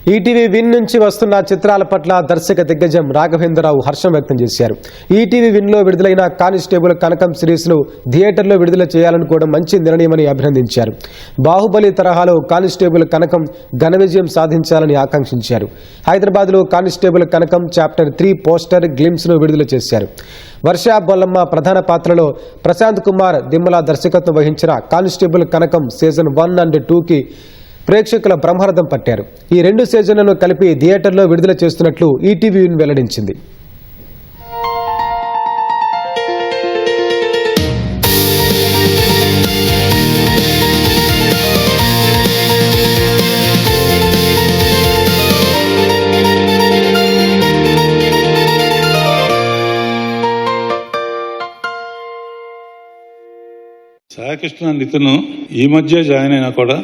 ETV win నుంచి వస్తున్న చిత్రాల పట్ల దర్శక దిగ్గజం రాఘవేంద్రరావు హర్షం వ్యక్తం చేశారు. ఈటీవీ విన్లో విడుదలైన కానిస్టేబుల్ కనకం సిరీస్ను థియేటర్లో విడుదల చేయాలనుకోవడం మంచి నిర్ణయమని అభినందించారు. బాహుబలి తరహాలో కానిస్టేబుల్ కనకం ఘన విజయం సాధించాలని ఆకాంక్షించారు. హైదరాబాద్లో కానిస్టేబుల్ కనకం చాప్టర్ 3 పోస్టర్ గ్లిమ్స్ను విడుదల చేశారు. వర్ష బొల్లమ్మ ప్రధాన పాత్రలో ప్రశాంత్ కుమార్ దిమ్మల దర్శకత్వం వహించిన కానిస్టేబుల్ కనకం సీజన్ 1 and 2కి ప్రేక్షకుల బ్రహ్మరథం పట్టారు. ఈ 2 సీజన్లను కలిపి థియేటర్లో విడుదల చేస్తున్నట్లు ఈటీవీ వెల్లడించింది. సాయికృష్ణ నితిన్ ఈ మధ్య జాయిన్ అయినా కూడా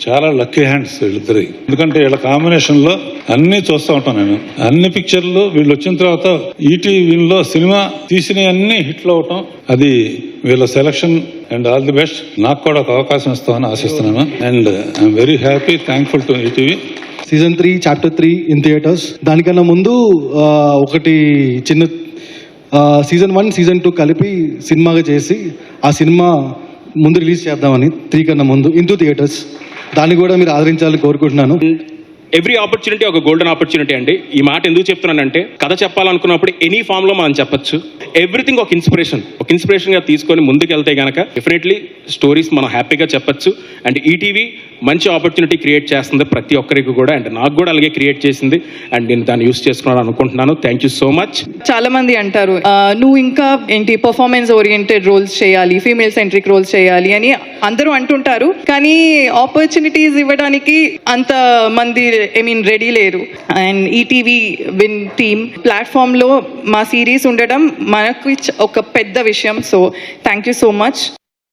చాలా లక్కీ హ్యాండ్స్ వీళ్ళిద్దరి. ఎందుకంటే వీళ్ళ కాంబినేషన్ లో అన్ని చూస్తూ ఉంటాను నేను. అన్ని పిక్చర్లు వీళ్ళు వచ్చిన తర్వాత ఈటీవీలో సినిమా తీసిన అన్ని హిట్లు అవటం, అది వీళ్ళ selection and all the best. నాకు కూడా ఒక అవకాశం ఇస్తామని ఆశిస్తున్నాను and I'm very happy, thankful to ETV. Season 3 chapter 3 in theatres. దానికన్నా ముందు ఒకటి చిన్న సీజన్ 1 సీజన్ 2 కలిపి సినిమాగా చేసి ఆ సినిమా ముందు రిలీజ్ చేద్దామని 3 కన్నా ముందు ఇన్ థియేటర్స్. దాన్ని కూడా మీరు ఆదరించాలని కోరుకుంటున్నాను. ఎవ్రీ ఆపర్చునిటీ ఒక గోల్డెన్ ఆపర్చునిటీ అండి. ఈ మాట ఎందుకు చెప్తున్నానంటే, కథ చెప్పాలనుకున్నప్పుడు ఎనీ ఫామ్ లో మనం చెప్పొచ్చు. ఎవ్రీథింగ్ ఒక ఇన్స్పిరేషన్ గా తీసుకొని ముందుకు వెళ్తే గనక డెఫినెట్లీ స్టోరీస్ మనం హ్యాపీగా చెప్పొచ్చు. అండ్ ఈటీవీ మంచి ఆపర్చునిటీ క్రియేట్ చేస్తుంది ప్రతి ఒక్కరికి కూడా, అండ్ నాకు కూడా అలాగే క్రియేట్ చేసింది అండ్ నేను దాన్ని యూస్ చేసుకున్నాను అనుకుంటున్నాను. Thank you so much. చాలా మంది అంటారు నువ్వు ఇంకా ఏంటి పర్ఫార్మెన్స్ ఓరియంటెడ్ రోల్స్ చేయాలి, ఫీమేల్ సెంట్రిక్ రోల్స్ చేయాలి అని అందరూ అంటుంటారు. కానీ ఆపర్చునిటీస్ ఇవ్వడానికి అంత మంది రెడీ లేరు. And ETV win team platform లో మా సిరీస్ ఉండడం మనకు ఒక పెద్ద విషయం. So thank you so much.